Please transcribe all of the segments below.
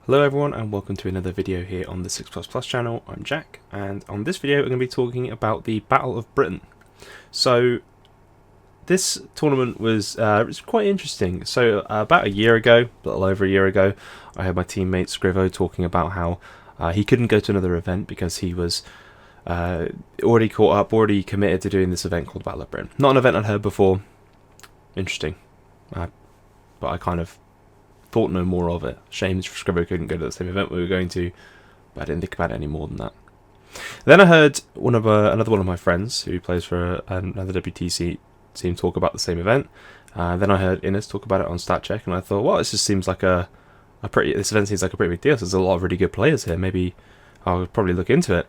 Hello everyone and welcome to another video here on the 6++ channel. I'm Jack, and on this video we're going to be talking about the Battle of Britain. So this tournament was quite interesting. So about a year ago, a little over a year ago, I heard my teammate Scrivo talking about how he couldn't go to another event because he was already caught up, already committed to doing this event called Battle of Britain. Not an event I'd heard before. Interesting. But I kind of thought no more of it. Shame Scribo couldn't go to the same event we were going to, but I didn't think about it any more than that. Then I heard another one of my friends who plays for another WTC team talk about the same event. Then I heard Innes talk about it on StatCheck, and I thought, well, this just seems like this event seems like a pretty big deal. So there's a lot of really good players here. Maybe I'll probably look into it.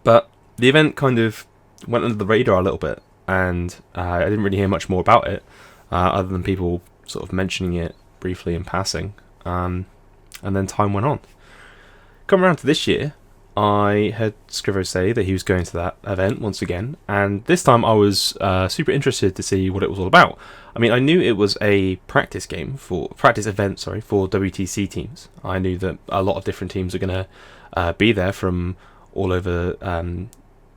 But the event kind of went under the radar a little bit, and I didn't really hear much more about it, other than people sort of mentioning it briefly in passing, and then time went on. Come around to this year, I heard Scrivo say that he was going to that event once again, and this time I was super interested to see what it was all about. I mean, I knew it was a practice event for WTC teams. I knew that a lot of different teams are going to be there from all over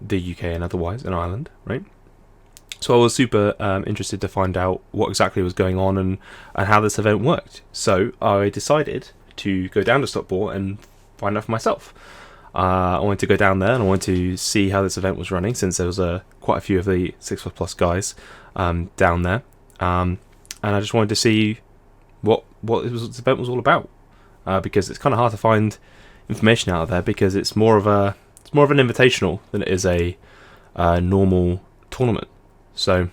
the UK and otherwise in Ireland, right? So I was super interested to find out what exactly was going on and how this event worked. So I decided to go down to Stockport and find out for myself. I wanted to go down there and I wanted to see how this event was running, since there was quite a few of the 6++ guys down there. And I just wanted to see what this event was all about, because it's kind of hard to find information out of there, because it's more of an invitational than it is a normal tournament. So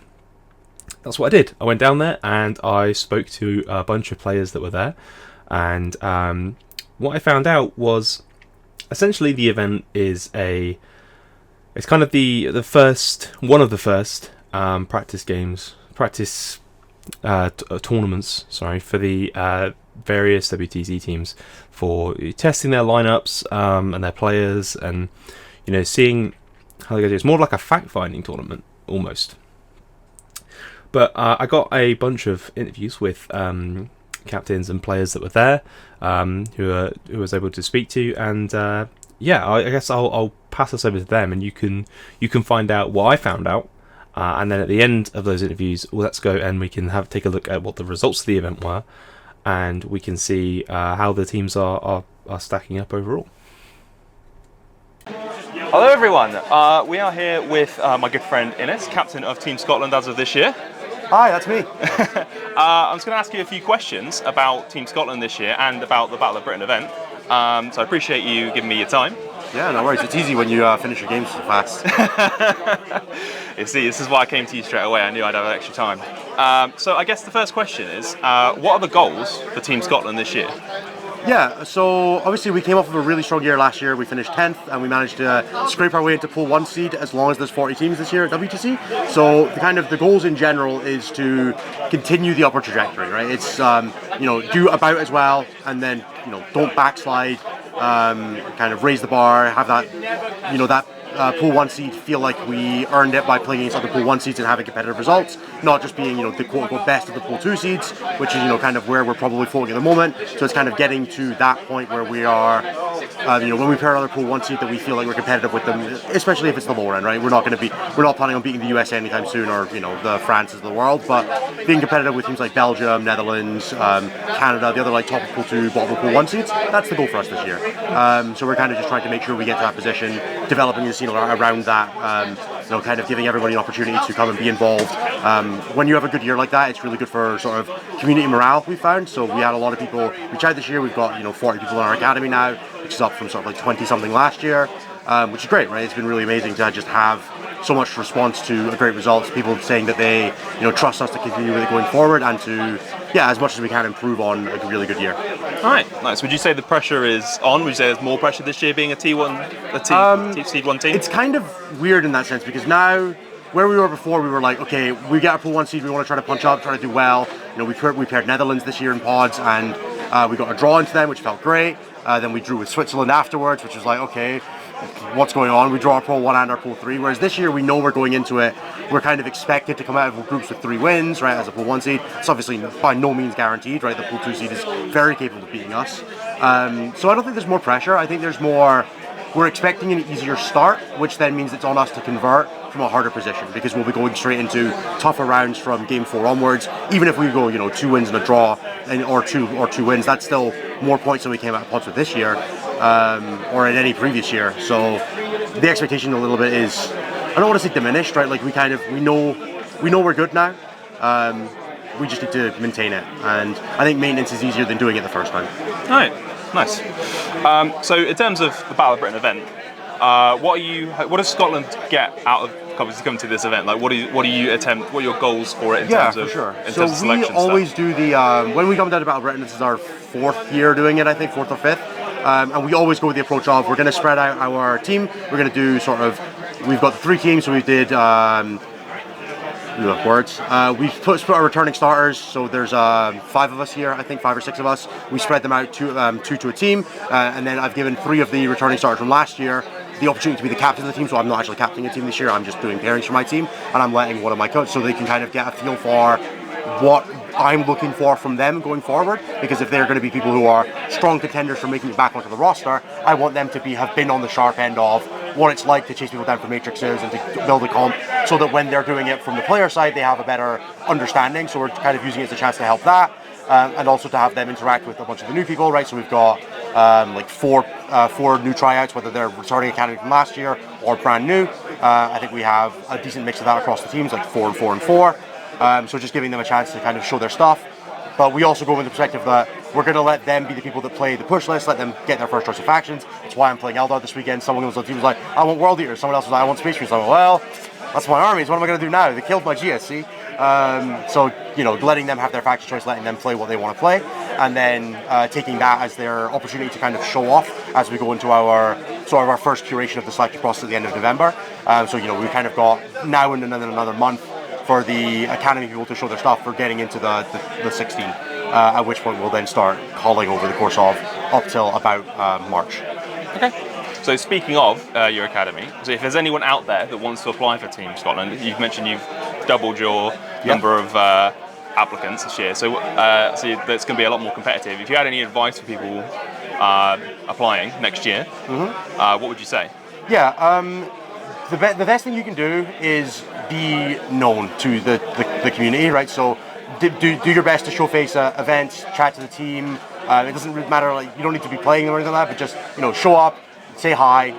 that's what I did. I went down there and I spoke to a bunch of players that were there, and what I found out was essentially the event is it's kind of one of the first practice tournaments, for the various WTC teams, for testing their lineups and their players, and seeing how they go. It's more like a fact-finding tournament almost. But I got a bunch of interviews with captains and players that were there, who I was able to speak to, and I guess I'll pass this over to them, and you can find out what I found out, and then at the end of those interviews, let's go and we can take a look at what the results of the event were, and we can see how the teams are stacking up overall. Hello everyone, we are here with my good friend Innes, captain of Team Scotland as of this year. Hi, that's me. I'm just going to ask you a few questions about Team Scotland this year and about the Battle of Britain event. So I appreciate you giving me your time. Yeah, no worries. It's easy when you finish your games so fast. You see, this is why I came to you straight away. I knew I'd have extra time. So I guess the first question is, what are the goals for Team Scotland this year? Yeah, so obviously we came off of a really strong year last year. We finished 10th and we managed to scrape our way into Pool 1 seed, as long as there's 40 teams this year at WTC. So the goals in general is to continue the upward trajectory, right? It's, do about as well, and then, don't backslide, kind of raise the bar, have that, that Pool 1 seed feel like we earned it by playing against other Pool 1 seeds and having competitive results, not just being, the quote-unquote best of the Pool 2 seeds, which is, kind of where we're probably floating at the moment. So it's kind of getting to that point where we are, when we pair another Pool 1 seed, that we feel like we're competitive with them, especially if it's the lower end, right? We're not planning on beating the USA anytime soon, or, the Frances of the world, but being competitive with teams like Belgium, Netherlands, Canada, the other top of Pool 2, bottom of Pool 1 seeds, that's the goal for us this year. So we're kind of just trying to make sure we get to that position, developing the scene around that, kind of giving everybody an opportunity to come and be involved. When you have a good year like that, it's really good for sort of community morale, we found. So we had a lot of people reach out this year. We've got 40 people in our academy now, which is up from sort of like 20 something last year, which is great, right? It's been really amazing to just have so much response to a great results, people saying that they trust us to continue with it going forward, and to as much as we can improve on a really good year. Alright, nice. Would you say the pressure is on? Would you say there's more pressure this year being a Seed 1 team? It's kind of weird in that sense, because now, where we were before, we were like, okay, we get our Pool 1 seed, we want to try to punch up, try to do well. We paired Netherlands this year in pods, and we got a draw into them, which felt great. Then we drew with Switzerland afterwards, which was like, okay, what's going on. We draw our pool 1 and our pool 3, whereas this year we know we're going into it. We're kind of expected to come out of groups with 3 wins, right, as a pool 1 seed. It's obviously by no means guaranteed, right? The pool 2 seed is very capable of beating us. So I don't think there's more pressure. I think there's more, we're expecting an easier start, which then means it's on us to convert from a harder position, because we'll be going straight into tougher rounds from game 4 onwards. Even if we go, 2 wins and a draw, or two wins, that's still more points than we came out of pots with this year, or in any previous year. So the expectation a little bit is, I don't want to say diminished, right? Like we know we're good now. We just need to maintain it, and I think maintenance is easier than doing it the first time. All right, nice. So in terms of the Battle of Britain event, what does Scotland get out of coming to this event? Like, what do you attempt? What are your goals for it in terms of? Yeah, for sure. In So terms of we selection always stuff? do the when we come down to Battle of Britain. This is our 4th year doing it, I think, 4th or 5th, and we always go with the approach of we're going to spread out our team. We're going to do we've got 3 teams, so we did. We split our returning starters, so there's 5 of us here, I think 5 or 6 of us. We spread them out two to a team, and then I've given 3 of the returning starters from last year the opportunity to be the captain of the team, so I'm not actually captaining a team this year, I'm just doing pairings for my team, and I'm letting one of my coaches, so they can kind of get a feel for what I'm looking for from them going forward, because if they're going to be people who are strong contenders for making it back onto the roster, I want them to have been on the sharp end of what it's like to chase people down for matrices and to build a comp, so that when they're doing it from the player side, they have a better understanding. So we're kind of using it as a chance to help that, and also to have them interact with a bunch of the new people, right? So we've got like 4 new tryouts, whether they're returning academy from last year or brand new. I think we have a decent mix of that across the teams, like 4 and 4 and 4. So just giving them a chance to kind of show their stuff. But we also go with the perspective that we're going to let them be the people that play the push list, let them get their first choice of factions. That's why I'm playing Eldar this weekend. Someone was on the team was like, I want World Eaters. Someone else was like, I want Space Marines. I'm like, well, that's my armies. What am I going to do now? They killed my GSC. So, letting them have their faction choice, letting them play what they want to play, and then taking that as their opportunity to kind of show off as we go into our first curation of the selection process at the end of November. So, we kind of got now and then another month for the academy people to show their stuff for getting into the 16, at which point we'll then start calling over the course of up till about March. Okay. So speaking of your academy, so if there's anyone out there that wants to apply for Team Scotland, you've mentioned you've doubled your number of applicants this year, so that's going to be a lot more competitive. If you had any advice for people applying next year, what would you say? Yeah, the best thing you can do is be known to the community, right? So do your best to show face at events, chat to the team. It doesn't really matter, like you don't need to be playing or anything like that, but just show up, say hi.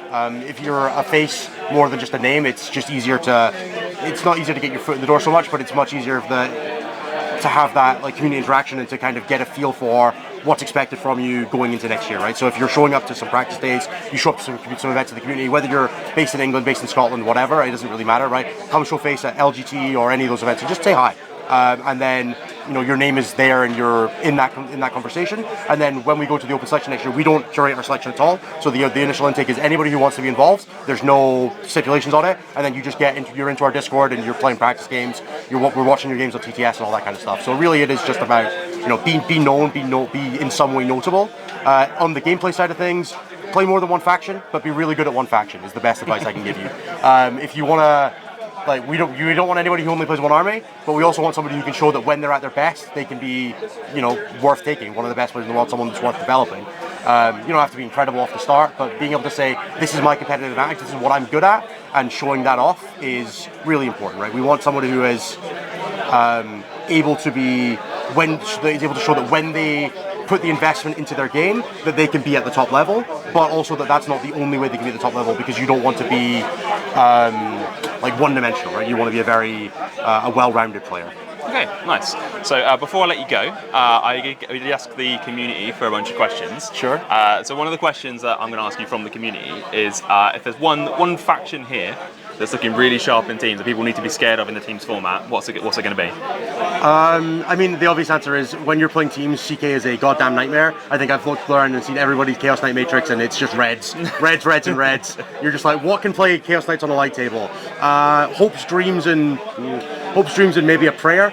If you're a face more than just a name, it's just easier it's not easier to get your foot in the door so much, but it's much easier to have that like community interaction and to kind of get a feel for what's expected from you going into next year, right? So if you're showing up to some practice days, you show up to some events in the community, whether you're based in England, based in Scotland, whatever, it doesn't really matter, right? Come show face at LGT or any of those events and just say hi. And then your name is there and you're in that conversation. And then when we go to the open selection next year, we don't curate our selection at all. So the initial intake is anybody who wants to be involved. There's no stipulations on it, and then you just you're into our Discord and you're playing practice games. We're watching your games on TTS and all that kind of stuff. So really, it is just about be known, be in some way notable. On the gameplay side of things, play more than one faction, but be really good at one faction is the best advice I can give you. If you want to. Like we don't want anybody who only plays one army, but we also want somebody who can show that when they're at their best, they can be, worth taking. One of the best players in the world, someone that's worth developing. You don't have to be incredible off the start, but being able to say, this is my competitive advantage, this is what I'm good at, and showing that off is really important, right? We want somebody who is able to show that when they put the investment into their game, that they can be at the top level, but also that's not the only way they can be at the top level, because you don't want to be like one-dimensional, right? You want to be a well-rounded player. Okay, nice. So before I let you go, I ask the community for a bunch of questions. Sure. So one of the questions that I'm going to ask you from the community is if there's one faction here that's looking really sharp in teams that people need to be scared of in the teams format, what's it going to be? I mean, the obvious answer is when you're playing teams, CK is a goddamn nightmare. I think I've looked around and seen everybody's Chaos Knight Matrix, and it's just reds, reds, and reds. You're just like, what can play Chaos Knights on a light table? Hopes, Dreams, and hopes, dreams, and maybe a prayer.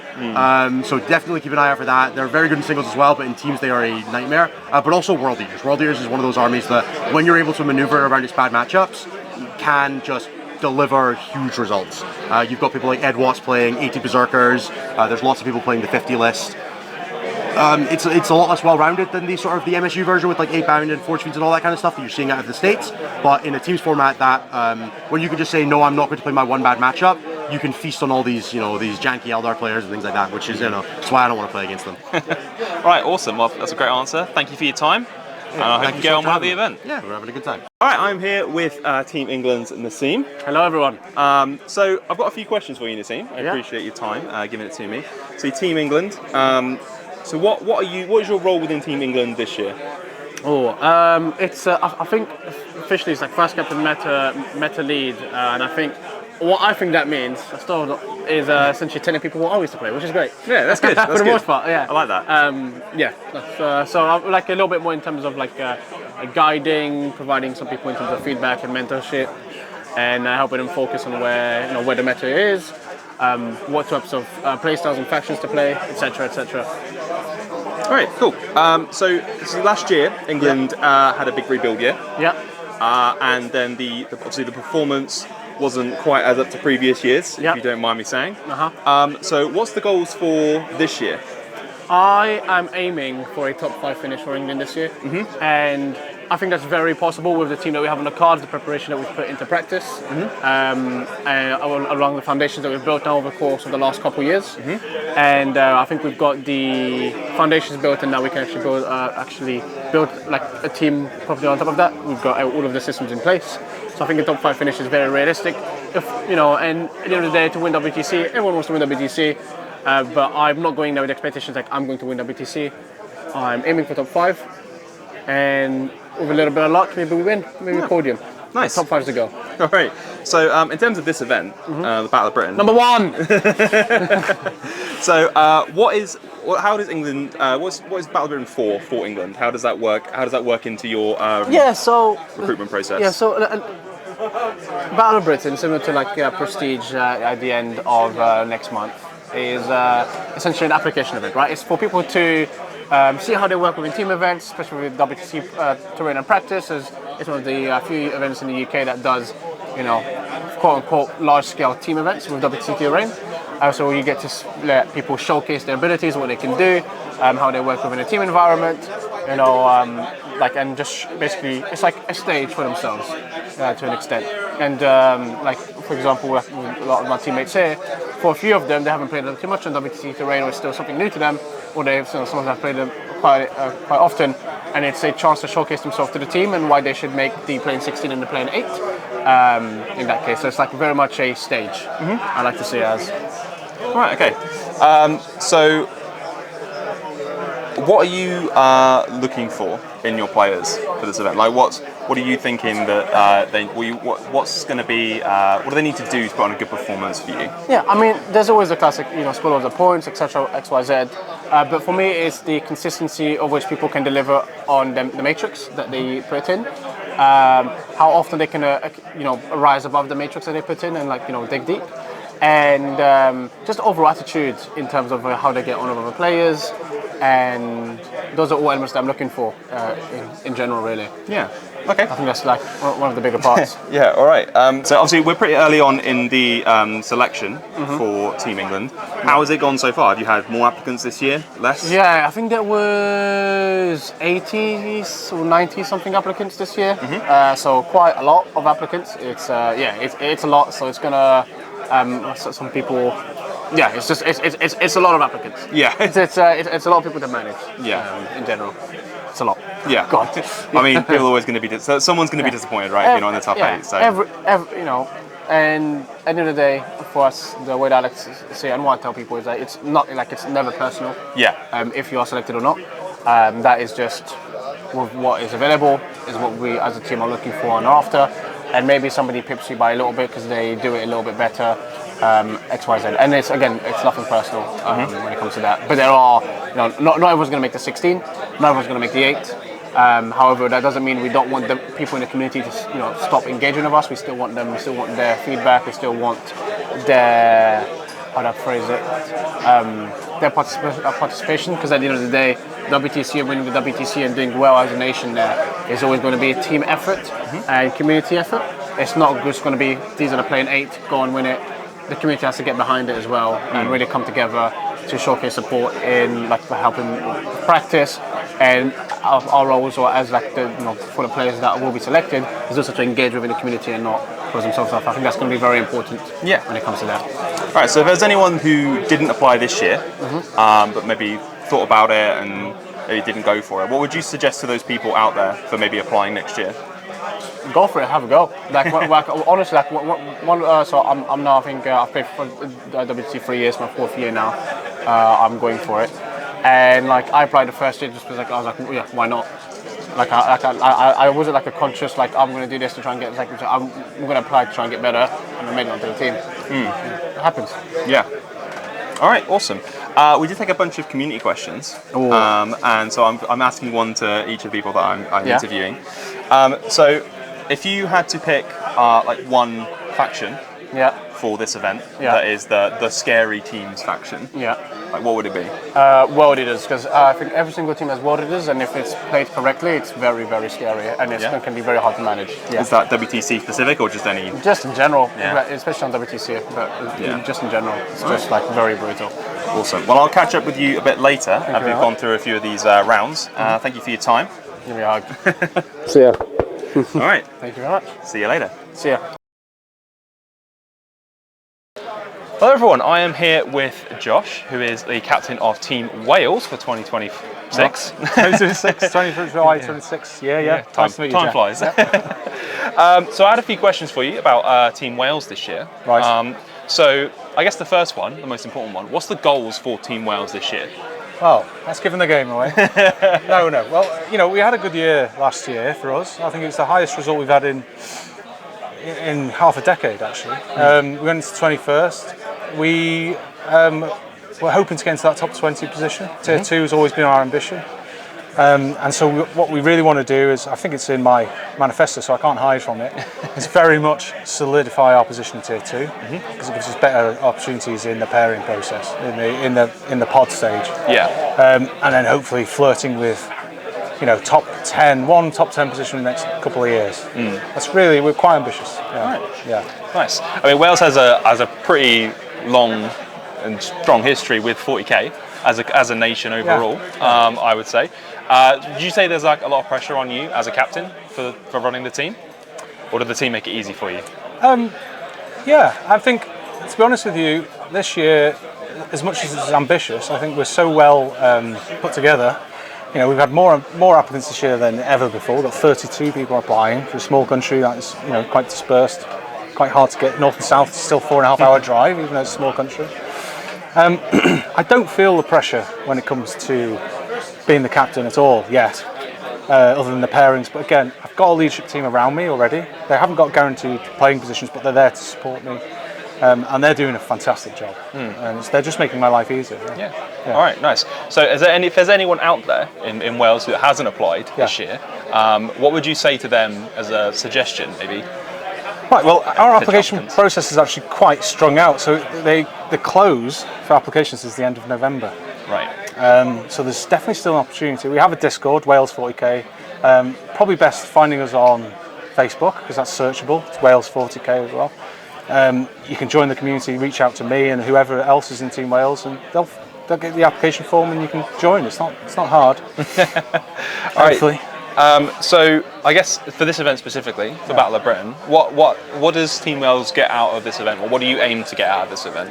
So definitely keep an eye out for that. They're very good in singles as well, but in teams they are a nightmare. But also World Eaters. World Eaters is one of those armies that when you're able to maneuver around its bad matchups, can just deliver huge results. You've got people like Ed Watts playing 80 Berserkers. There's lots of people playing the 50 list. It's a lot less well-rounded than the sort of the MSU version with like 8 bound and force feeds and all that kind of stuff that you're seeing out of the States. But in a teams format that where you can just say, no, I'm not going to play my one bad matchup, you can feast on all these, these janky Eldar players and things like that, which is, that's why I don't want to play against them. Right, awesome. Well, that's a great answer. Thank you for your time. And I hope you get on well at the event. Yeah, we're having a good time. All right, I'm here with Team England's Nassim. Hello, everyone. So I've got a few questions for you, Nassim. I appreciate your time giving it to me. So Team England. So what is your role within Team England this year? It's I think officially it's like first captain meta lead, and I think what I think that means is essentially telling people what I used to play, which is great. Yeah, that's good. That's for the good. most part, yeah. I like that. So I'm like a little bit more in terms of like guiding, providing some people in terms of feedback and mentorship, and helping them focus on where the meta is, what types of playstyles and factions to play, etc., etc. All right, cool. So last year England had a big rebuild year. Yeah. And then obviously the performance wasn't quite as up to previous years, if you don't mind me saying. So what's the goals for this year? I am aiming for a top 5 finish for England this year, and I think that's very possible with the team that we have on the cards, the preparation that we've put into practice, and along the foundations that we've built now over the course of the last couple of years. And I think we've got the foundations built, and now we can actually build like a team properly on top of that. We've got all of the systems in place. So I think a top 5 finish is very realistic. And at the end of the day, to win WTC, everyone wants to win WTC. But I'm not going there with expectations like I'm going to win WTC. I'm aiming for top 5, and with a little bit of luck, maybe we win, maybe podium. Nice. Top 5 to go. All right. So in terms of this event, the Battle of Britain. Number 1. So how does England? What is Battle of Britain for England? How does that work? How does that work into your recruitment process? Yeah. So Battle of Britain, similar to like Prestige at the end of next month, is essentially an application event, right? It's for people to see how they work within team events, especially with WTC terrain and practice. It's one of the few events in the UK that does, quote unquote large-scale team events with WTC terrain. So you get to let people showcase their abilities, what they can do, how they work within a team environment, and just basically it's like a stage for themselves to an extent. And for example, with a lot of my teammates here, for a few of them, they haven't played them too much on WTC terrain, or it's still something new to them, or some of them have played them quite often, and it's a chance to showcase themselves to the team and why they should make the plane 16 and the plane 8 in that case. So it's like very much a stage, I like to see it as. Right, okay. So what are you looking for in your players for this event? Like, what are you thinking that what's going to be? What do they need to do to put on a good performance for you? Yeah, I mean, there's always the classic, score of the points, etc., X, Y, Z. But for me, it's the consistency of which people can deliver on the matrix that they put in. How often they can, rise above the matrix that they put in and dig deep. And just overall attitude in terms of how they get on with other players, and those are all elements that I'm looking for in general, really. Yeah. Okay. I think that's like one of the bigger parts. Yeah. All right. So obviously we're pretty early on in the selection for Team England. How has it gone so far? Have you had more applicants this year? Less? Yeah, I think there was 80 or 90 something applicants this year. So quite a lot of applicants. It's a lot. So it's gonna. Some people, it's a lot of applicants. Yeah, it's a lot of people to manage. Yeah, in general, it's a lot. Yeah, God. I mean, people are always going to be someone's going to be disappointed, right? If you're not in the top 8. So and at the end of the day, for us, the way that I like to say and what I tell people is that it's not like it's never personal. Yeah. If you are selected or not, that is just what is available is what we as a team are looking for and after. And maybe somebody pips you by a little bit because they do it a little bit better, X, Y, Z. And it's nothing personal when it comes to that. But there are, not everyone's going to make the 16, not everyone's going to make the 8. However, that doesn't mean we don't want the people in the community to, stop engaging with us. We still want them. We still want their feedback. We still want their how do I phrase it, their participation, because at the end of the day, WTC and winning the WTC and doing well as a nation there is always going to be a team effort and community effort. It's not just going to be these are playing 8, go and win it. The community has to get behind it as well and really come together to showcase support in like helping practice, and our roles or as like the for the players that will be selected is also to engage within the community and not close themselves off. I think that's going to be very important when it comes to that. All right, so if there's anyone who didn't apply this year, but maybe thought about it and maybe didn't go for it, what would you suggest to those people out there for maybe applying next year? Go for it, have a go. Honestly, so I'm now, I think I've played for WTC 3 years, my 4th year now. I'm going for it, and like I applied the first year just because I was like, yeah, why not? I wasn't like a conscious like I'm going to do this to try and get like I'm going to apply to try and get better, and I made it onto the team. It happens. Yeah. All right, awesome. We did take a bunch of community questions, and so I'm asking one to each of the people that I'm interviewing. So, if you had to pick like one faction for this event, that is the scary teams faction, like what would it be? World Eaters, because I think every single team has World Eaters, and if it's played correctly, it's very, very scary, and it can be very hard to manage. Is that WTC specific or just any? Just in general, especially on WTC, but just in general, it's just like very brutal. Awesome. Well, I'll catch up with you a bit later after we've gone through a few of these rounds. Thank you for your time. Give me a hug. See ya. All right. Thank you very much. See you later. See ya. Hello everyone, I am here with Josh, who is the captain of Team Wales for 2026. 2026, yeah. Time flies. So I had a few questions for you about Team Wales this year. Right. So I guess the first one, the most important one, what's the goals for Team Wales this year? Well, that's giving the game away. No. Well, we had a good year last year for us. I think it's the highest result we've had in half a decade, actually. We went into 21st. We were hoping to get into that top 20 position. Tier 2 has always been our ambition. And so what we really want to do is, I think it's in my manifesto, so I can't hide from it, is very much solidify our position in Tier 2, because it gives us better opportunities in the pairing process, in the pod stage. Yeah. And then hopefully flirting with top 10 position in the next couple of years. That's really, we're quite ambitious. Right. Yeah. Nice. I mean, Wales has a pretty long and strong history with 40k as a nation overall. I would say. Did you say there's like a lot of pressure on you as a captain for running the team, or did the team make it easy for you? Yeah, I think, to be honest with you, this year, as much as it's ambitious, I think we're so well put together. We've had more applicants this year than ever before. We've got 32 people applying for a small country that is quite dispersed, quite hard to get north and south. It's still 4.5 hour drive, even though it's a small country. I don't feel the pressure when it comes to being the captain at all yet, other than the pairings. But again, I've got a leadership team around me already. They haven't got guaranteed playing positions, but they're there to support me. And they're doing a fantastic job, and they're just making my life easier. Yeah. All right, nice. So, if there's anyone out there in Wales who hasn't applied this year, what would you say to them as a suggestion, maybe? Right. Well, our application process is actually quite strung out. So, the close for applications is the end of November. Right. So there's definitely still an opportunity. We have a Discord, Wales 40k. Probably best finding us on Facebook because that's searchable. It's Wales 40k as well. You can join the community, reach out to me and whoever else is in Team Wales, and they'll get the application form and you can join. It's not hard. Hopefully. So I guess for this event specifically, for Battle of Britain, what does Team Wales get out of this event, or what do you aim to get out of this event?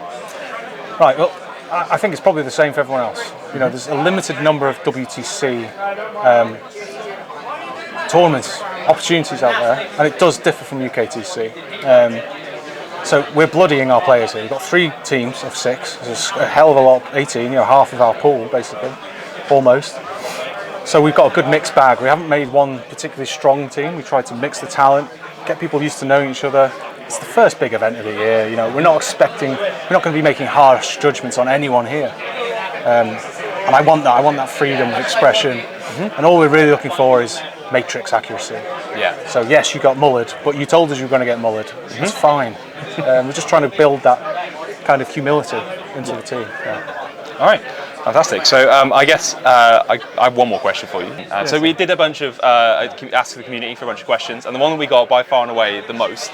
Right. Well, I think it's probably the same for everyone else. There's a limited number of WTC tournaments, opportunities out there, and it does differ from UKTC. So we're bloodying our players here. We've got 3 teams of 6. There's a hell of a lot, 18, half of our pool basically, almost. So we've got a good mixed bag. We haven't made one particularly strong team. We tried to mix the talent, get people used to knowing each other. It's the first big event of the year. We're not going to be making harsh judgments on anyone here. And I want that freedom of expression. And all we're really looking for is matrix accuracy. Yeah. So yes, you got mullered, but you told us you were going to get mullered. It's fine. We're just trying to build that kind of humility into the team. Yeah. All right, fantastic. So I guess I have one more question for you. So we did a bunch of ask the community for a bunch of questions, and the one that we got by far and away the most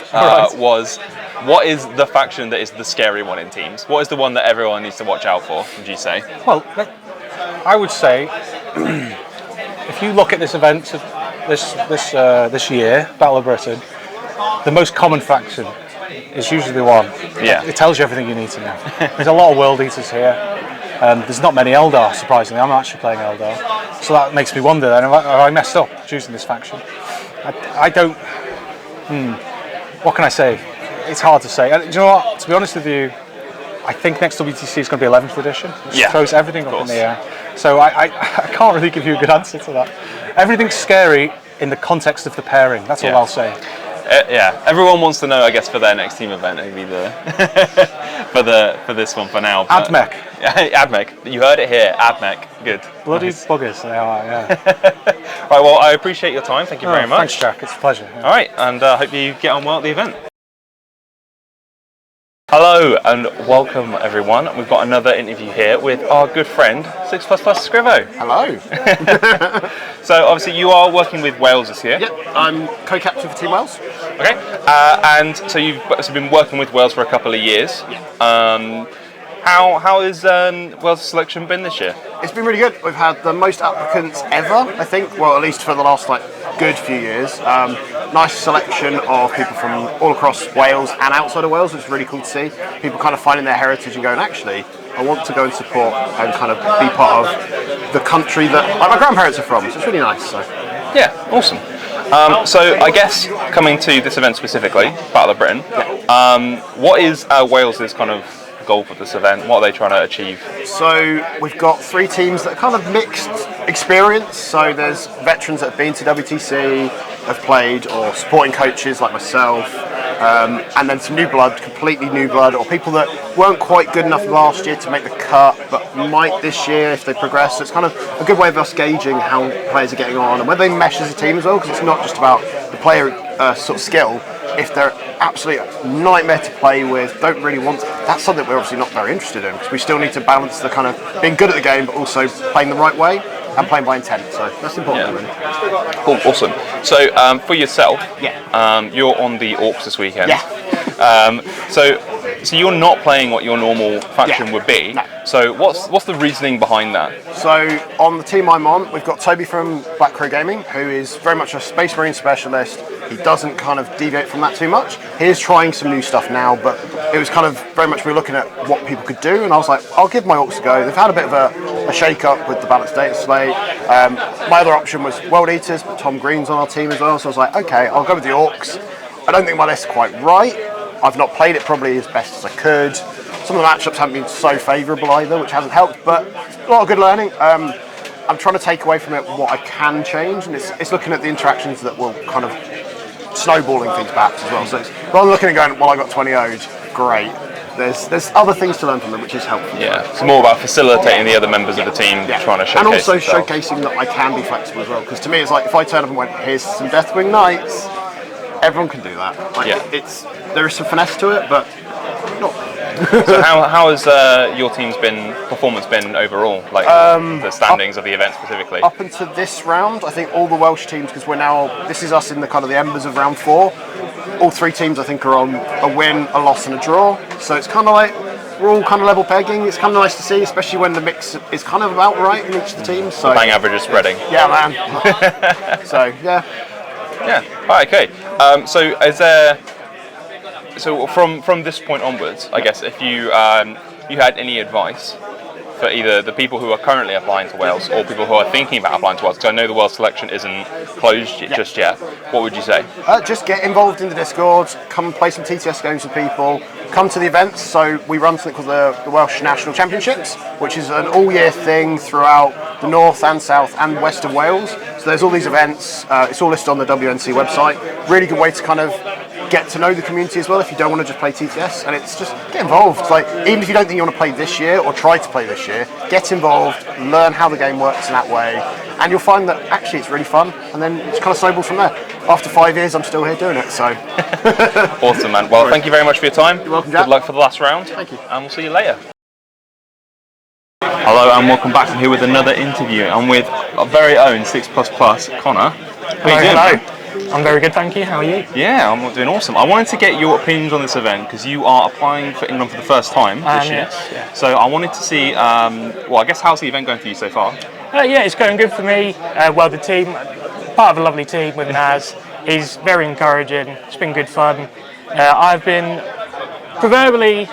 was, what is the faction that is the scary one in teams? What is the one that everyone needs to watch out for, would you say? Well, I would say if you look at this event this year, Battle of Britain, the most common faction is usually the one. Yeah. It tells you everything you need to know. There's a lot of World Eaters here. There's not many Eldar, surprisingly. I'm actually playing Eldar. So that makes me wonder then, have I messed up choosing this faction? I don't... What can I say? It's hard to say. And do you know what? To be honest with you, I think next WTC is going to be 11th edition, which throws everything up in the air. So I can't really give you a good answer to that. Everything's scary in the context of the pairing. That's all I'll say. Yeah, everyone wants to know, I guess, for their next team event, maybe for this one for now. Admech. Admech, you heard it here. Admech, good. Bloody buggers, they are. Yeah. Right, well, I appreciate your time. Thank you very much. Thanks, Jack. It's a pleasure. Yeah. All right, and hope you get on well at the event. Hello and welcome everyone. We've got another interview here with our good friend 6++ Scrivo. Hello. So obviously you are working with Wales this year. Yep, I'm co-captain for Team Wales. Okay. And so you've been working with Wales for a couple of years. How has Wales' selection been this year? It's been really good. We've had the most applicants ever, I think. Well, at least for the last good few years. Nice selection of people from all across Wales and outside of Wales, which is really cool to see. People kind of finding their heritage and going, actually, I want to go and support and kind of be part of the country that my grandparents are from. So it's really nice. So. Yeah, awesome. So I guess coming to this event specifically, Battle of Britain, what is Wales' kind of goal for this event? What are they trying to achieve? So we've got 3 teams that are kind of mixed experience. So there's veterans that have been to WTC, have played, or supporting coaches like myself, and then some new blood, completely new blood, or people that weren't quite good enough last year to make the cut, but might this year if they progress. So it's kind of a good way of us gauging how players are getting on and whether they mesh as a team as well, because it's not just about the player sort of skill. If they're absolute nightmare to play with, don't really want to, that's something we're obviously not very interested in, because we still need to balance the kind of being good at the game but also playing the right way and playing by intent. So that's important. Really. Cool, awesome. So for yourself, you're on the Orcs this weekend. So you're not playing what your normal faction would be. No. So what's the reasoning behind that? So on the team I'm on, we've got Toby from Black Crow Gaming, who is very much a Space Marine specialist. He doesn't kind of deviate from that too much. He is trying some new stuff now, but it was kind of very much we were looking at what people could do, and I was like, I'll give my Orcs a go. They've had a bit of a shake-up with the balanced data slate. My other option was World Eaters, but Tom Green's on our team as well, so I was like, okay, I'll go with the Orcs. I don't think my list's quite right. I've not played it probably as best as I could. Some of the matchups haven't been so favourable either, which hasn't helped, but a lot of good learning. I'm trying to take away from it what I can change, and it's looking at the interactions that will kind of snowballing things back as well. So it's, rather than looking and going, well, I got 20 O's, great. There's other things to learn from them, which is helpful. Yeah, it's more about facilitating the other members of the team, trying to showcase and also themselves. showcasing that I can be flexible as well. Because to me, it's like if I turn up and went, "Here's some Deathwing Knights," everyone can do that. Like, there is some finesse to it, but not. So how has your team's performance been overall? Like the standings of the event specifically? Up until this round, I think all the Welsh teams, because this is us in the kind of the embers of round 4. All 3 teams I think are on a win, a loss, and a draw. So it's kind of like we're all kind of level pegging. It's kind of nice to see, especially when the mix is kind of about right in each of the teams. So the bang average is spreading. Yeah, man. So yeah. Yeah. All right, okay. So is there? So from this point onwards, I guess if you you had any advice for either the people who are currently applying to Wales or people who are thinking about applying to Wales, because I know the Wales selection isn't closed just yet, what would you say? Just get involved in the Discord, come play some TTS games with people, come to the events. So we run something called the Welsh National Championships, which is an all-year thing throughout the north and south and west of Wales. So there's all these events, it's all listed on the WNC website. Really good way to kind of get to know the community as well if you don't want to just play TTS, and it's just get involved. Like, even if you don't think you want to play this year or try to play this year, get involved, learn how the game works in that way, and you'll find that actually it's really fun, and then it's kind of snowballed from there. After 5 years, I'm still here doing it, so. Awesome, man. Well, thank you very much for your time. You're welcome, Jack. Good luck for the last round. Thank you. And we'll see you later. Hello and welcome back. I'm here with another interview. I'm with our very own 6++, Connor. How you doing, man? I'm very good, thank you. How are you? Yeah, I'm doing awesome. I wanted to get your opinions on this event because you are applying for England for the first time this year. Yes, yeah. So I wanted to see, well, I guess how's the event going for you so far? Yeah, it's going good for me. Well, the team, part of a lovely team with Naz. He's very encouraging. It's been good fun. I've been proverbially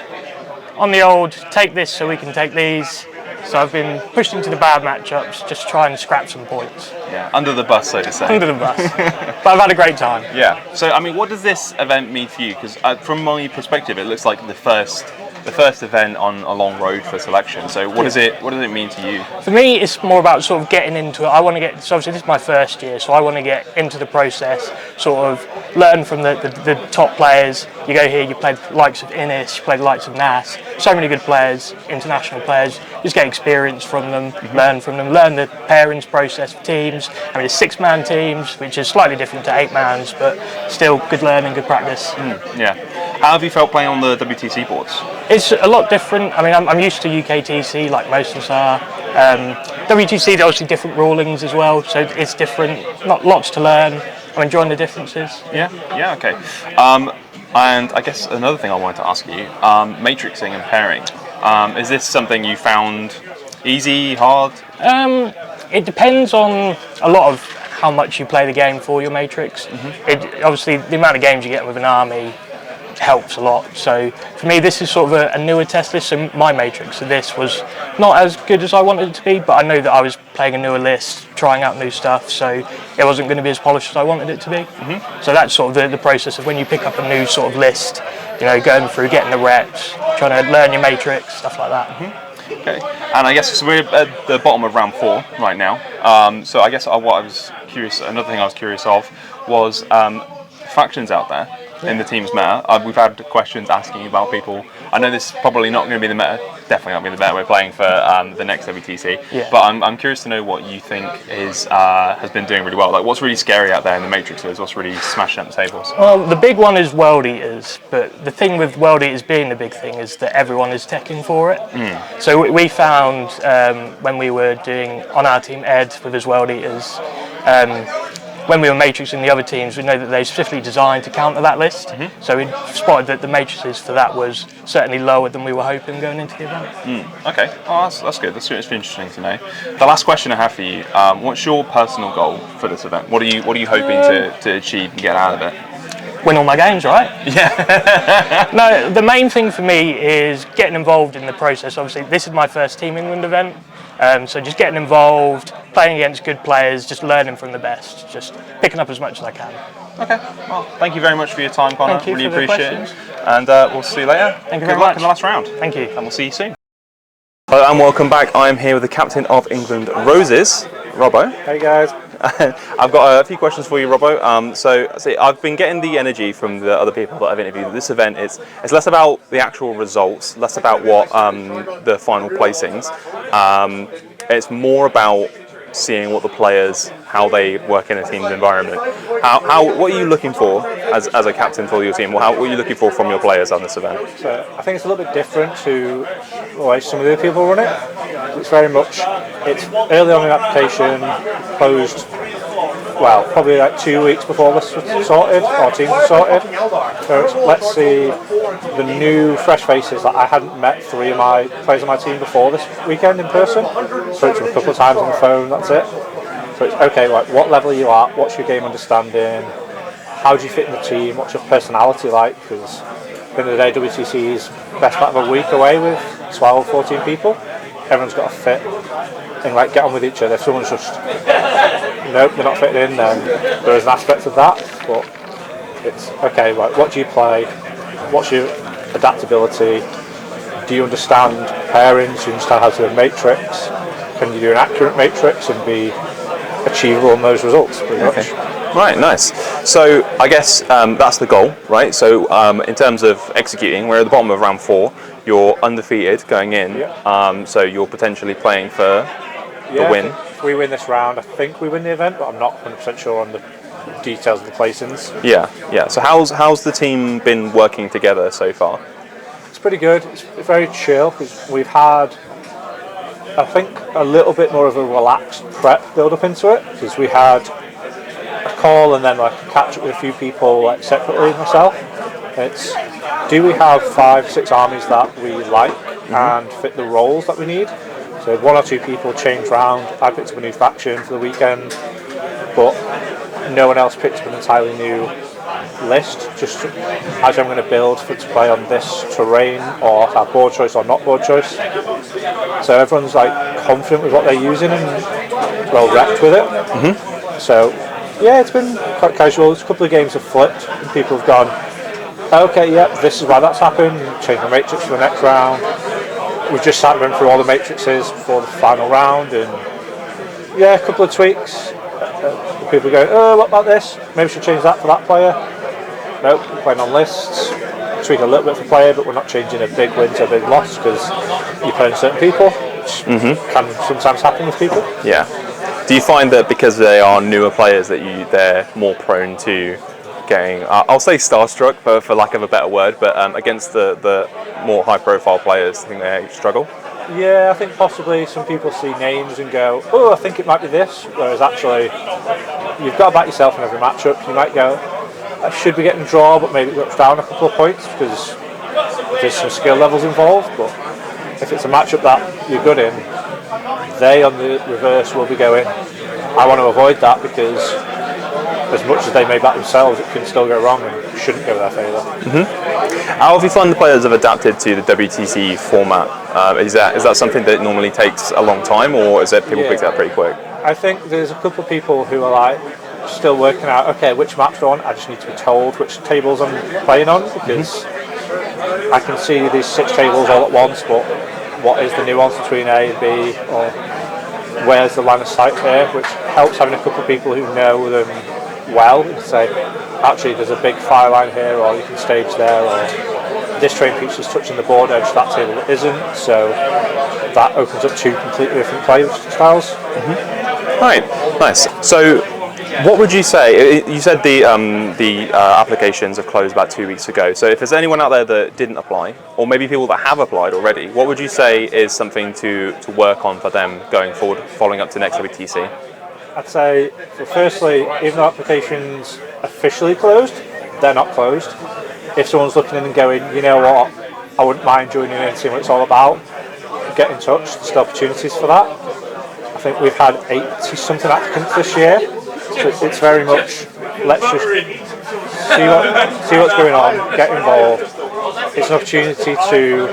on the old take this so we can take these. So I've been pushed into the bad matchups, just try and scrap some points. Yeah, under the bus, so to say. Under the bus. But I've had a great time. Yeah. So, I mean, what does this event mean for you? Because from my perspective, it looks like the first event on a long road for selection. So, what does it mean to you? For me, it's more about sort of getting into it. I want to get, so obviously this is my first year, so I want to get into the process, sort of learn from the top players. You go here, you play the likes of Innis, you play the likes of Nas, so many good players, international players. Just get experience from them, learn from them, learn the pairings process of teams. I mean, it's 6-man teams, which is slightly different to 8-mans, but still good learning, good practice. Yeah. How have you felt playing on the WTC boards? It's a lot different. I mean, I'm used to UKTC like most of us are. WTC, there's obviously different rulings as well, so it's different. Not lots to learn. I'm enjoying the differences. Yeah, okay. And I guess another thing I wanted to ask you, matrixing and pairing. Is this something you found easy, hard? It depends on a lot of how much you play the game for your matrix. Obviously, the amount of games you get with an army helps a lot. So for me, this is sort of a newer test list. So my matrix of this was not as good as I wanted it to be, but I know that I was playing a newer list, trying out new stuff, so it wasn't going to be as polished as I wanted it to be. So that's sort of the process of when you pick up a new sort of list, you know, going through, getting the reps, trying to learn your matrix, stuff like that. Okay, and I guess so we're at the bottom of round 4 right now. So I guess what I was curious, another thing I was curious of was factions out there in the team's meta. We've had questions asking about people. I know this is probably not going to be the meta, definitely not going to be the meta we're playing for the next WTC, but I'm curious to know what you think has been doing really well. Like, what's really scary out there in the matrixes? What's really smashing up the tables? Well, the big one is World Eaters, but the thing with World Eaters being the big thing is that everyone is teching for it. So we found when we were doing on our team Ed with his World Eaters, when we were matrixing the other teams, we know that they're specifically designed to counter that list. So we spotted that the matrices for that was certainly lower than we were hoping going into the event. Okay, oh, that's good. It's interesting to know. The last question I have for you: what's your personal goal for this event? What are you hoping to achieve and get out of it? Win all my games, right? Yeah. No, the main thing for me is getting involved in the process. Obviously, this is my first Team England event. So just getting involved, playing against good players, just learning from the best, just picking up as much as I can. Okay, well, thank you very much for your time, Connor. Thank you really for the appreciate questions. it. And we'll see you later. Thank you Good very luck much. in the last round. Thank you. And we'll see you soon. Hello and welcome back. I'm here with the captain of England Roses, Robbo. Hey guys. I've got a few questions for you, Robbo. So I've been getting the energy from the other people that I've interviewed. This event it's less about the actual results, less about what the final placings. It's more about seeing what the players, how they work in a team's environment. What are you looking for as a captain for your team? What are you looking for from your players on this event? So I think it's a little bit different to the way some of the other people run it. It's very much, it's early on in application, closed, well, probably like 2 weeks before this was sorted, or teams were sorted. So it's, let's see the new fresh faces. Like, I hadn't met 3 of my players on my team before this weekend in person. Spoke to them a couple of times on the phone, that's it. So it's okay, like, what level are you at? What's your game understanding? How do you fit in the team? What's your personality like? Because at the end of the day, WTC is best part of a week away with 12, 14 people. Everyone's got to fit and like get on with each other. If someone's just nope, they're not fitting in, then there is an aspect of that. But it's okay, like, what do you play? What's your adaptability? Do you understand pairings? Do you understand how to do a matrix? Can you do an accurate matrix and be achievable in those results, pretty much? Right, nice. So I guess that's the goal, right? So in terms of executing, we're at the bottom of round 4. You're undefeated going in, so you're potentially playing for the win. If we win this round, I think we win the event, but I'm not 100% sure on the details of the placings. Yeah. So how's the team been working together so far? It's pretty good. It's very chill because we've had, I think, a little bit more of a relaxed prep build up into it, because we had a call and then like a catch up with a few people like separately myself. It's, do we have 5-6 armies that we like and fit the roles that we need? So 1 or 2 people changed round. I picked up a new faction for the weekend, but no one else picked up an entirely new list, just as I'm going to build to play on this terrain, or have board choice or not board choice. So everyone's like confident with what they're using and well repped with it. So yeah, it's been quite casual. There's a couple of games have flipped and people have gone, okay, yep, this is why that's happened, change my matrix for the next round. We've just sat running through all the matrices before the final round, and yeah, a couple of tweaks. People go, oh, what about this? Maybe we should change that for that player. Nope, we're playing on lists. Tweak a little bit for player, but we're not changing a big win to a big loss because you're playing certain people, which can sometimes happen with people. Yeah. Do you find that because they are newer players that they're more prone to getting, I'll say starstruck for lack of a better word, but against the more high-profile players, I think they struggle? Yeah, I think possibly some people see names and go, oh, I think it might be this, whereas actually you've got to back yourself in every matchup. You might go, I should be getting draw, but maybe it drops down a couple of points because there's some skill levels involved. But if it's a matchup that you're good in, they on the reverse will be going, I want to avoid that because as much as they may back themselves, it can still go wrong and shouldn't go their favour. How have you found the players have adapted to the WTC format? Is that something that normally takes a long time, or is it people picked it up pretty quick? I think there's a couple of people who are like still working out, okay, which maps do I want? I just need to be told which tables I'm playing on, because I can see these 6 tables all at once, but what is the nuance between A and B, or where's the line of sight here, which helps having a couple of people who know them well and say, actually there's a big fire line here, or you can stage there, or this train feature's touching the board edge, that table isn't, so that opens up 2 completely different play styles. Right, nice. So what would you say, you said the applications have closed about 2 weeks ago, so if there's anyone out there that didn't apply, or maybe people that have applied already, what would you say is something to work on for them going forward, following up to next WTC? I'd say, well, firstly, even though applications officially closed, they're not closed. If someone's looking in and going, you know what, I wouldn't mind joining in and seeing what it's all about, get in touch, there's still opportunities for that. I think we've had 80-something applicants this year, so it's very much, let's just see what's going on, get involved. It's an opportunity to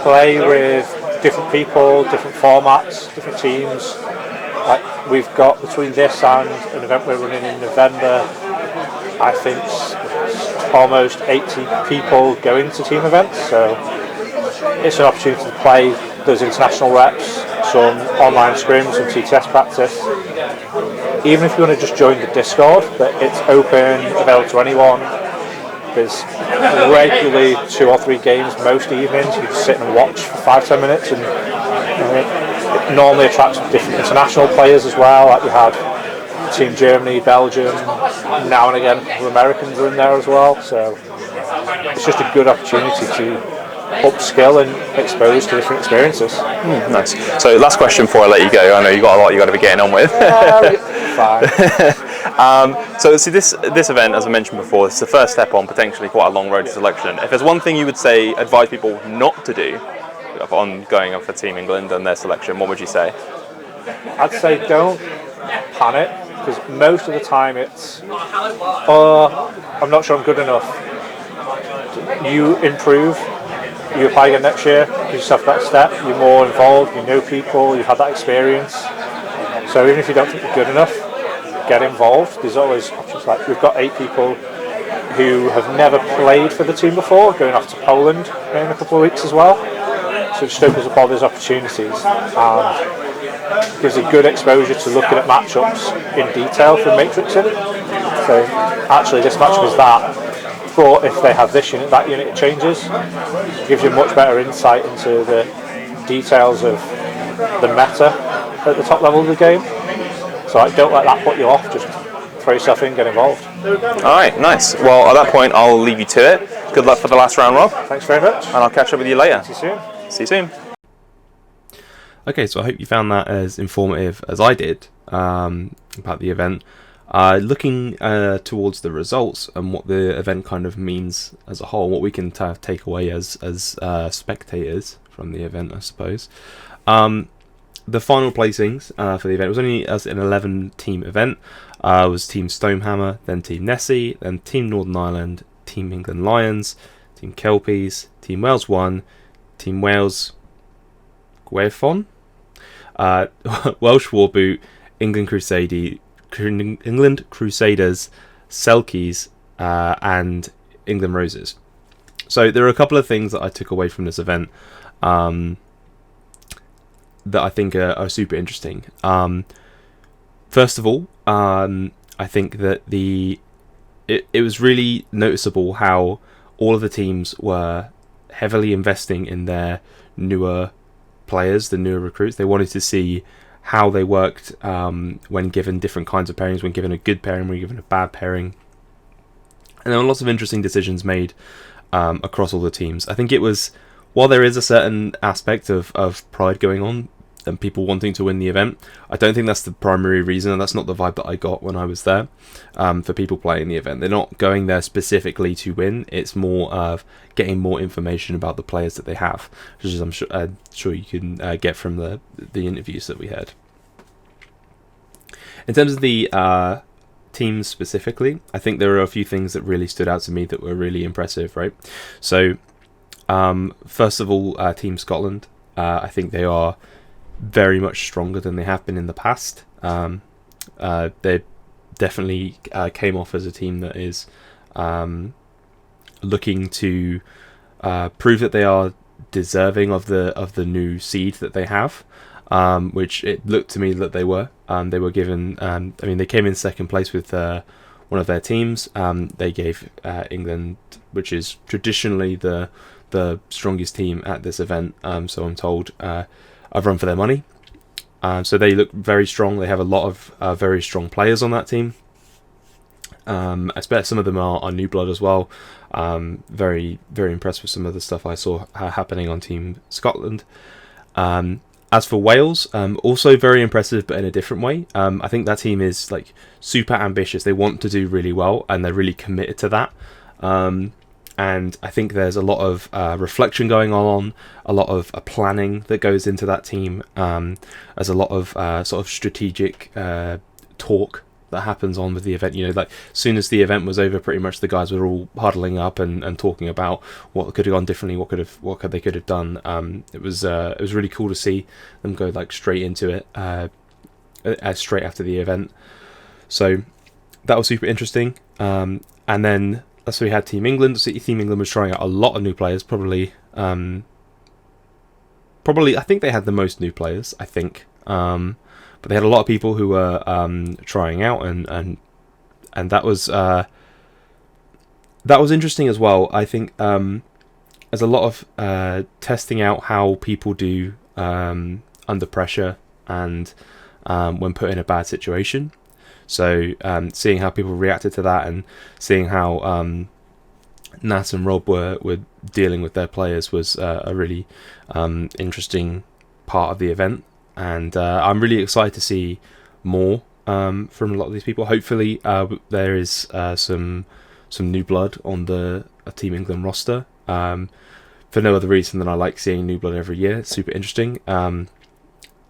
play with different people, different formats, different teams. Like we've got between this and an event we're running in November, I think almost 80 people going to team events, so it's an opportunity to play those international reps, some online scrims, some TTS practice. Even if you want to just join the Discord, that it's open, available to anyone. There's regularly 2 or 3 games most evenings. You can sit and watch for 5-10 minutes, and it normally attracts different international players as well. Like we had Team Germany, Belgium, now and again a couple of Americans are in there as well. So it's just a good opportunity to upskill and expose to different experiences. Nice. So last question before I let you go. I know you've got a lot you've got to be getting on with. Fine. So see, this event, as I mentioned before, it's the first step on potentially quite a long road to selection. If there's one thing you would say, advise people not to do on going up for Team England and their selection, what would you say? I'd say don't panic, because most of the time it's, oh, I'm not sure I'm good enough. You improve, you apply again next year, give yourself that step, you're more involved, you know people, you've had that experience. So even if you don't think you're good enough, get involved. There's always options. Like we've got 8 people who have never played for the team before, going off to Poland in a couple of weeks as well. So it just opens up all those opportunities and gives a good exposure to looking at matchups in detail for matrixing. So actually this match was that, but if they have this unit, that unit changes. It gives you much better insight into the details of the meta at the top level of the game. So like, don't let that put you off, just throw yourself in, get involved. Alright, nice. Well, at that point, I'll leave you to it. Good luck for the last round, Rob. Thanks very much. And I'll catch up with you later. See you soon. See you soon. Okay, so I hope you found that as informative as I did about the event. Looking towards the results and what the event kind of means as a whole, what we can take away as spectators from the event, I suppose. The final placings for the event was only as an 11-team event. Was Team Stonehammer, then Team Nessie, then Team Northern Ireland, Team England Lions, Team Kelpies, Team Wales 1, Team Wales Gwaethon, Welsh Warboot, England Crusaders, Selkies, and England Roses. So there are a couple of things that I took away from this event that I think are super interesting. First of all, I think that it was really noticeable how all of the teams were heavily investing in their newer players, the newer recruits. They wanted to see how they worked when given different kinds of pairings, when given a good pairing, when given a bad pairing. And there were lots of interesting decisions made across all the teams. I think it was, while there is a certain aspect of pride going on and people wanting to win the event, I don't think that's the primary reason, and that's not the vibe that I got when I was there for people playing the event. They're not going there specifically to win. It's more of getting more information about the players that they have, which is I'm sure you can get from the interviews that we had. In terms of the teams specifically, I think there are a few things that really stood out to me that were really impressive, right? So first of all, Team Scotland, I think they are very much stronger than they have been in the past. They definitely came off as a team that is looking to prove that they are deserving of the new seed that they have, which it looked to me that they were. They were given. I mean, they came in second place with one of their teams. They gave England, which is traditionally the strongest team at this event. So I'm told. I've run for their money. So they look very strong. They have a lot of very strong players on that team. I expect some of them are new blood as well. Very, very impressed with some of the stuff I saw happening on Team Scotland. As for Wales, also very impressive, but in a different way. I think that team is like super ambitious. They want to do really well, and they're really committed to that. And I think there's a lot of reflection going on, a lot of planning that goes into that team. There's a lot of sort of strategic talk that happens on with the event. You know, like as soon as the event was over, pretty much the guys were all huddling up and talking about what could have gone differently, what they could have done. It was really cool to see them go like straight into it, straight after the event. So that was super interesting. And then. So we had Team England. So Team England was trying out a lot of new players. Probably I think they had the most new players. I think, but they had a lot of people who were trying out, and that was interesting as well. I think there's a lot of testing out how people do under pressure and when put in a bad situation. So seeing how people reacted to that and seeing how Nat and Rob were dealing with their players was a really interesting part of the event, and I'm really excited to see more from a lot of these people. Hopefully there is some new blood on the Team England roster, for no other reason than I like seeing new blood every year. It's super interesting.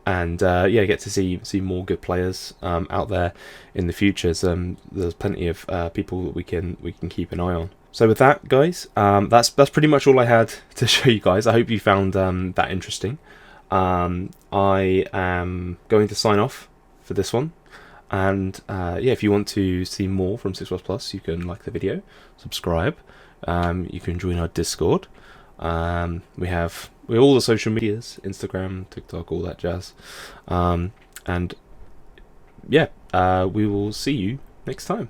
And get to see more good players out there in the future. There's plenty of people that we can keep an eye on. So with that, guys, that's pretty much all I had to show you guys. I hope you found that interesting. I am going to sign off for this one. And if you want to see more from 6++, you can like the video, subscribe. You can join our Discord. We have all the social medias, Instagram, TikTok, all that jazz. We will see you next time.